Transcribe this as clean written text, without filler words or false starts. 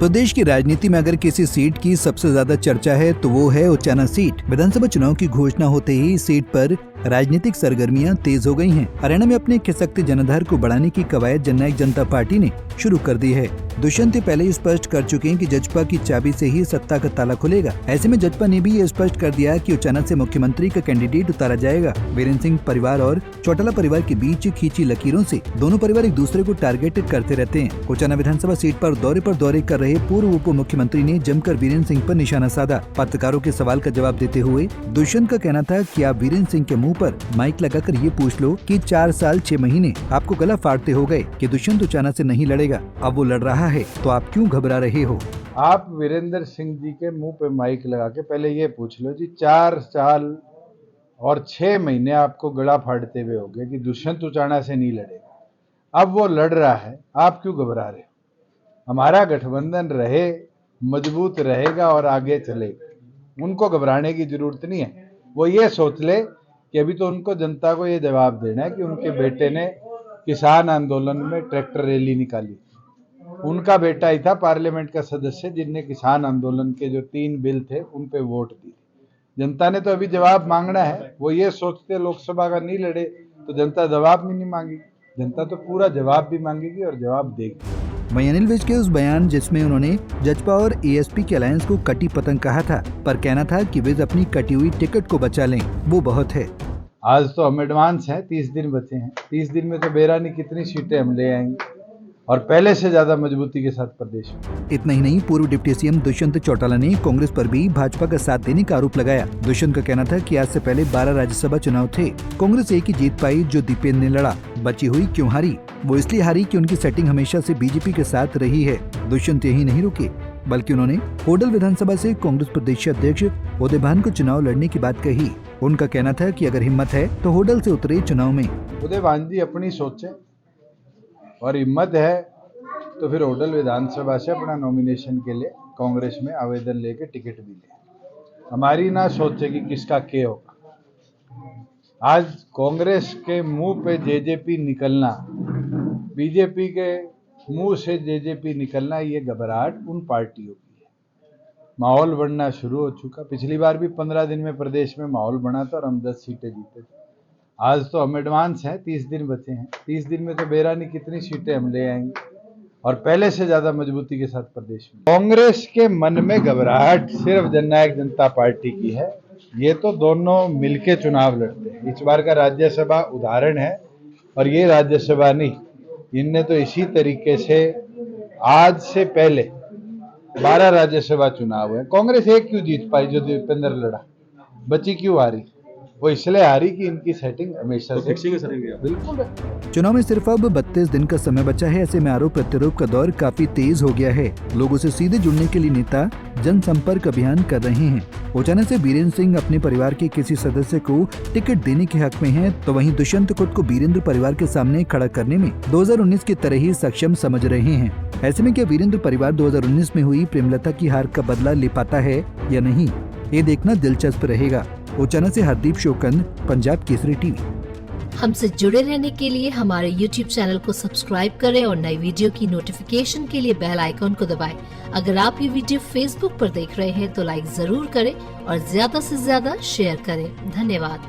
प्रदेश की राजनीति में अगर किसी सीट की सबसे ज्यादा चर्चा है तो वो है उचाना सीट। विधानसभा चुनाव की घोषणा होते ही सीट पर राजनीतिक सरगर्मियां तेज हो गई हैं। हरियाणा में अपने खिसकते जनाधार को बढ़ाने की कवायद जननायक जनता पार्टी ने शुरू कर दी है। दुष्यंत पहले ही स्पष्ट कर चुके हैं कि जजपा की चाबी से ही सत्ता का ताला खुलेगा। ऐसे में जजपा ने भी ये स्पष्ट कर दिया कि उचाना से मुख्यमंत्री का कैंडिडेट उतारा जाएगा। वीरेंद्र सिंह परिवार और चौटाला परिवार के बीच खींची लकीरों से दोनों परिवार एक दूसरे को टारगेट करते रहते हैं। उचाना विधानसभा सीट पर दौरे कर रहे पूर्व उप मुख्यमंत्री ने जमकर वीरेंद्र सिंह पर निशाना साधा। पत्रकारों के सवाल का जवाब देते हुए दुष्यंत का कहना था कि आप वीरेंद्र सिंह के मुंह पर माइक लगाकर ये पूछ लो कि 4 साल 6 महीने आपको गला फाड़ते हो गए कि दुष्यंत उचाना से नहीं लड़ेगा, अब वो लड़ रहा है तो आप क्यों घबरा रहे हो। आप वीरेंद्र सिंह जी के मुंह पे माइक लगा के पहले ये पूछ लो जी 4 साल और 6 महीने आपको गला फाड़ते हुए हो गए कि दुष्यंत उचाना से नहीं लड़ेगा, अब वो लड़ रहा है, आप क्यों घबरा रहे हो। हमारा गठबंधन रहे, मजबूत रहेगा और आगे चलेगा, उनको घबराने की जरूरत नहीं है। वो ये सोच ले कि अभी तो उनको जनता को ये जवाब देना है कि उनके बेटे ने किसान आंदोलन में ट्रैक्टर रैली निकाली। उनका बेटा ही था पार्लियामेंट का सदस्य जिनने किसान आंदोलन के जो 3 बिल थे उन पे वोट दी। जनता ने तो अभी जवाब मांगना है। वो ये सोचते लोकसभा का नहीं लड़े तो जनता जवाब भी नहीं मांगेगी, जनता तो पूरा जवाब भी मांगेगी और जवाब देगी। वहीं अनिल विज के उस बयान जिसमें उन्होंने जजपा और एएसपी के अलायंस को कटी पतंग कहा था, पर कहना था कि विज अपनी कटी हुई टिकट को बचा लें, वो बहुत है। आज तो हम एडवांस हैं, 30 दिन बचे हैं। 30 दिन में तो बेरानी कितनी सीटें हम ले आएंगे और पहले से ज्यादा मजबूती के साथ प्रदेश में। इतना ही नहीं, पूर्व डिप्टी सीएम दुष्यंत चौटाला ने कांग्रेस पर भी भाजपा का साथ देने का आरोप लगाया। दुष्यंत का कहना था कि आज से पहले 12 राज्यसभा चुनाव थे, कांग्रेस एक ही जीत पाई जो दीपेंद्र ने लड़ा, बची हुई क्यों हारी। वो इसलिए हारी कि उनकी सेटिंग हमेशा से बीजेपी के साथ रही है। दुष्यंत यही नहीं रुके, बल्कि उन्होंने होडल विधानसभा से कांग्रेस प्रदेश अध्यक्ष उदय भान को चुनाव लड़ने की बात कही। उनका कहना था कि अगर हिम्मत है तो होडल से उतरे चुनाव में। उदय भान जी अपनी सोचे और हिम्मत है तो फिर होडल विधानसभा से अपना नॉमिनेशन के लिए कांग्रेस में आवेदन लेके टिकट भी ले। हमारी ना सोचे कि किसका के होगा। आज कांग्रेस के मुंह पे जेजेपी निकलना, बीजेपी के मुंह से जेजेपी निकलना, ये घबराहट उन पार्टियों की है। माहौल बनना शुरू हो चुका। पिछली बार भी 15 दिन में प्रदेश में माहौल बना था और हम 10 सीटें जीते थे। आज तो हम एडवांस हैं, 30 दिन बचे हैं। 30 दिन में तो बेरानी कितनी सीटें हम ले आएंगे और पहले से ज्यादा मजबूती के साथ प्रदेश में। कांग्रेस के मन में घबराहट सिर्फ जननायक जनता पार्टी की है। ये तो दोनों मिलके चुनाव लड़ते हैं। इस बार का राज्यसभा उदाहरण है और ये राज्यसभा नहीं, इनने तो इसी तरीके से आज से पहले 12 राज्यसभा चुनाव है। कांग्रेस एक क्यों जीत पाई जो दीपेंद्र लड़ा, बची क्यों हारी। वो इसलिए हारी कि इनकी सेटिंग हमेशा से बिल्कुल है। चुनाव में सिर्फ अब 32 दिन का समय बचा है। ऐसे में आरोप प्रत्यारोप का दौर काफी तेज हो गया है। लोगों से सीधे जुड़ने के लिए नेता जनसंपर्क अभियान कर रहे हैं। उचाना से वीरेंद्र सिंह अपने परिवार के किसी सदस्य को टिकट देने के हक में हैं, तो वहीं दुष्यंत खुद को वीरेंद्र परिवार के सामने खड़ा करने में 2019 की तरह ही सक्षम समझ रहे हैं। ऐसे में क्या वीरेंद्र परिवार 2019 में हुई प्रेमलता की हार का बदला ले पाता है या नहीं, ये देखना दिलचस्प रहेगा। उचाना से हरदीप शोकन, पंजाब केसरी टीवी। हमसे जुड़े रहने के लिए हमारे YouTube चैनल को सब्सक्राइब करें और नई वीडियो की नोटिफिकेशन के लिए बेल आइकॉन को दबाएं। अगर आप ये वीडियो Facebook पर देख रहे हैं तो लाइक जरूर करें और ज्यादा से ज्यादा शेयर करें। धन्यवाद।